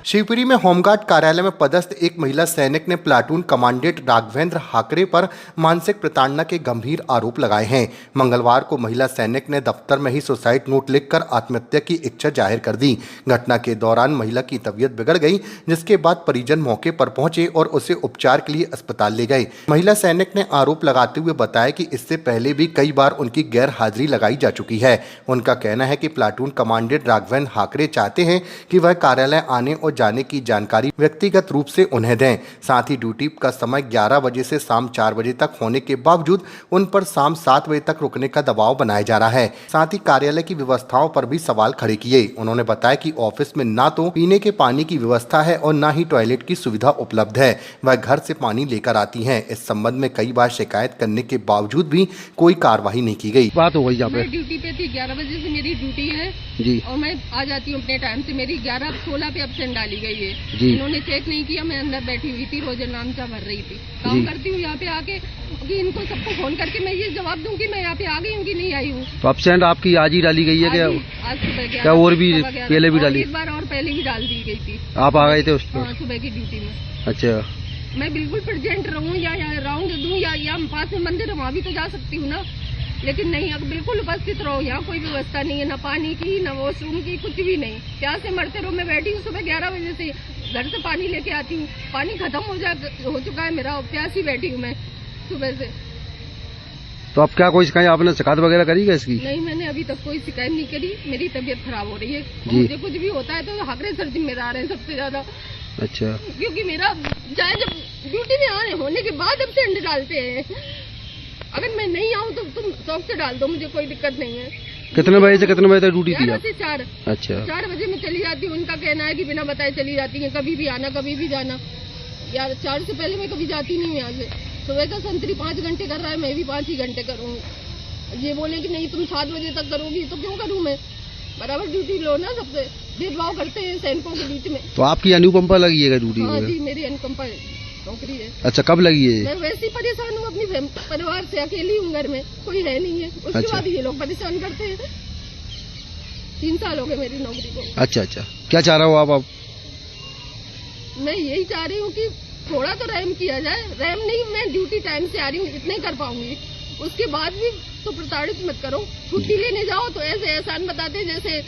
शिवपुरी में होमगार्ड कार्यालय में पदस्थ एक महिला सैनिक ने प्लाटून कमांडेंट राघवेंद्र हाकरे पर मानसिक प्रताड़ना के गंभीर आरोप लगाए हैं। मंगलवार को महिला सैनिक ने दफ्तर में ही सुसाइड नोट लिखकर आत्महत्या की इच्छा जाहिर कर दी। घटना के दौरान महिला की तबीयत बिगड़ गई, जिसके बाद परिजन मौके पर पहुंचे और उसे उपचार के लिए अस्पताल ले गए। महिला सैनिक ने आरोप लगाते हुए बताया कि इससे पहले भी कई बार उनकी गैर हाजिरी लगाई जा चुकी है। उनका कहना है कि प्लाटून कमांडेंट राघवेंद्र हाकरे चाहते हैं कि वह कार्यालय आने और जाने की जानकारी व्यक्तिगत रूप से उन्हें दें। साथ ही ड्यूटी का समय 11 बजे से शाम 4 बजे तक होने के बावजूद उन पर शाम 7 बजे तक रुकने का दबाव बनाया जा रहा है। साथ ही कार्यालय की व्यवस्थाओं पर भी सवाल खड़े किए। उन्होंने बताया कि ऑफिस में ना तो पीने के पानी की व्यवस्था है और ना ही टॉयलेट की सुविधा उपलब्ध है। वह घर से पानी लेकर आती हैं। इस संबंध में कई बार शिकायत करने के बावजूद भी कोई कार्रवाई नहीं की गई। बात हो गई यहाँ पे। मैं ड्यूटी पे थी, 11 बजे से मेरी ड्यूटी है जी, और मैं आ जाती हूँ अपने टाइम से। मेरी 11:16 पे एब्सेंट डाली गई है जी। इन्होंने चेक नहीं किया। मैं अंदर बैठी हुई थी, रोज नामचा भर रही थी। काम करती हूँ यहाँ पे आके कि इनको सबको फोन करके मैं ये जवाब दूँ कि मैं यहाँ पे आ गई हूँ कि नहीं आई हूँ। तो एब्सेंट आपकी आज ही डाली गई है क्या? आज सुबह क्या और भी पहले भी डाली? एक बार और पहले भी डाल दी गई थी। आप आ गए थे उस पर? सुबह की ड्यूटी में। अच्छा, मैं बिल्कुल प्रेजेंट रहूँ या राउंड दूँ या पास में मंदिर है वहाँ भी तो जा सकती हूँ ना, लेकिन नहीं, अब बिल्कुल उपस्थित रहो। यहाँ कोई व्यवस्था नहीं है, ना पानी की, ना वॉशरूम की, कुछ भी नहीं। प्यास से मरते रहो। मैं बैठी हूँ सुबह 11 बजे से, घर से पानी लेके आती हूँ। पानी खत्म हो चुका है मेरा, प्यासी बैठी हूँ मैं सुबह से। तो अब क्या कोई कहीं आपने शिकायत वगैरह करी है इसकी? नहीं, मैंने अभी तक कोई शिकायत नहीं करी। मेरी तबीयत खराब हो रही है। मुझे कुछ भी होता है तो हाकरे सर जिम्मेदार है सबसे ज्यादा। अच्छा, क्योंकि मेरा चाहे जब ड्यूटी में आने होने के बाद एब्सेंट डालते हैं। अगर मैं नहीं आऊँ तो तुम शौक से डाल दो, मुझे कोई दिक्कत नहीं है। कितने बजे से कितने बजे तक ड्यूटी थी? 11 से 4। अच्छा, 4 बजे मैं चली जाती हूँ। उनका कहना है कि बिना बताए चली जाती है, कभी भी आना कभी भी जाना। यार 4 से पहले मैं कभी जाती नहीं हूँ यहाँ से। सुबह का संतरी 5 घंटे कर रहा है, मैं भी 5 ही घंटे करूँगी। ये बोले कि नहीं तुम 7 बजे तक करोगी, तो क्यों करूँ मैं? बराबर ड्यूटी लो ना, सबसे भेदभाव करते हैं सैनिकों के बीच में। तो आपकी अनुकंपा लगी है ड्यूटी में? हाँ जी, मेरी अनुकंपा नौकरी है। अच्छा, कब लगी है? मैं वैसे ही परेशान हूँ अपनी परिवार से, अकेली हूँ, घर में कोई है नहीं है। उसके अच्छा। बाद ये लोग परेशान करते हैं। 3 साल हो गए मेरी नौकरी को। अच्छा अच्छा, क्या चाह रहे हो आप? मैं यही चाह रही हूँ कि थोड़ा तो रहम किया जाए। रहम नहीं, मैं ड्यूटी टाइम से आ रही हूँ, इतना ही कर पाऊंगी। उसके बाद भी तो प्रताड़ित मत करो। छुट्टी लेने जाओ तो ऐसे एहसान बताते हैं जैसे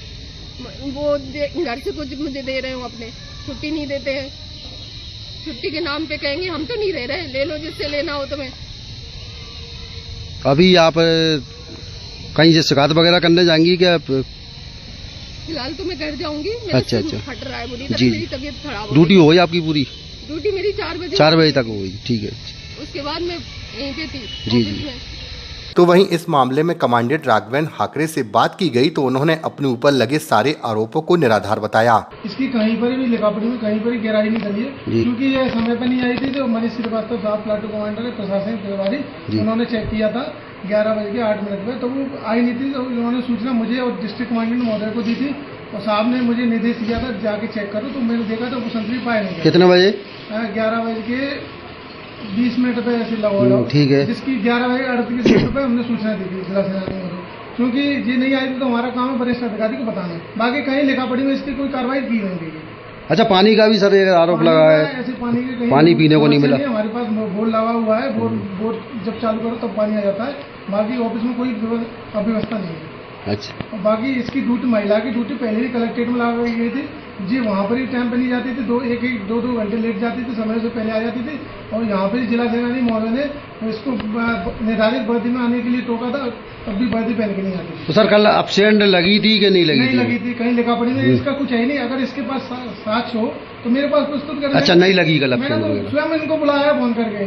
वो घर से कुछ मुझे दे रहे हो अपने। छुट्टी नहीं देते हैं, छुट्टी के नाम पे कहेंगे हम तो नहीं रह रहे, ले लो जिससे लेना हो तुम्हें। अभी आप कहीं से शिकायत वगैरह करने जाएंगी क्या? फिलहाल तो मैं घर जाऊंगी। अच्छा अच्छा, फट रहा है बुरी तरह, जी। मेरी तबीयत खराब हो ड्यूटी हो गई आपकी पूरी? ड्यूटी मेरी 4 बजे 4 बजे तक हो गई, ठीक है। उसके बाद मैं यहीं पे थी जी ऑफिस जी। में। तो वहीं इस मामले में कमांडेंट राघवेंद्र हाकरे से बात की गई तो उन्होंने अपने ऊपर लगे सारे आरोपों को निराधार बताया। इसकी कहीं पर भी लिखापढ़ी में कहीं पर भी गहराई नहीं चली है, क्योंकि ये समय पर नहीं आई थी। तो मनीष श्रीवास्तव साहब प्लाटून कमांडर है, प्रशासनिक प्रभारी, उन्होंने चेक किया था 11 बज के 8 मिनट में, तो वो आई नहीं थी। तो उन्होंने सूचना मुझे और डिस्ट्रिक्ट कमांडेंट महोदय को दी थी और साहब ने मुझे निर्देश दिया था जाके चेक करो। तो मैंने देखा तो वो संतरी पाया नहीं। कितने बजे? 11 बज के 20 मिनट पे ऐसे लगा, ठीक है। जिसकी 11 बजे 38 मिनट पे हमने सूचना दी थी जिला सेनानी को, क्योंकि ये नहीं आई थी तो हमारा काम है वरिष्ठ अधिकारी को बताना। बाकी कहीं लिखापढ़ी में इसकी कोई कार्रवाई की नहीं गई। अच्छा, पानी का भी सर एक आरोप लगा है? ऐसे पानी के कहीं पानी पीने को नहीं मिला? हमारे पास बोर्ड लगा हुआ है, बोर्ड जब चालू करो तब पानी आ जाता है। बाकी ऑफिस में कोई अव्यवस्था नहीं है। अच्छा, और बाकी इसकी ड्यूटी, महिला की ड्यूटी पहले ही कलेक्ट्रेट में लगाई गई थी जी। वहाँ पर ही टाइम पर नहीं जाती थी, 2 घंटे लेट जाती थी, समय से पहले आ जाती थी। और यहाँ पर जिला सेनानी महोदय ने इसको निर्धारित वर्दी में आने के लिए टोका था, तब भी वर्दी पहन के नहीं आती थी। तो सर कल एब्सेंट लगी थी कि नहीं लगी? नहीं लगी थी, कहीं लिखापढ़ी में इसका कुछ है नहीं। अगर इसके पास साक्ष्य हो तो मेरे पास प्रस्तुत करें। अच्छा, नहीं लगी कल मैंने एब्सेंट? तो स्वयं इनको बुलाया फोन करके।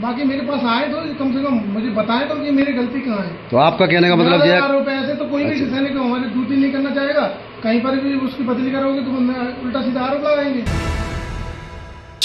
बाकी मेरे पास आए तो कम से कम मुझे बताएं तो कि मेरी गलती कहाँ है। तो आपका कहने का मतलब ये आरोप है ऐसे तो कोई भी सैनिक हमारी ड्यूटी नहीं करना चाहेगा। कहीं पर भी उसकी बदली करोगे तो उल्टा सीधा आरोप लगाएंगे।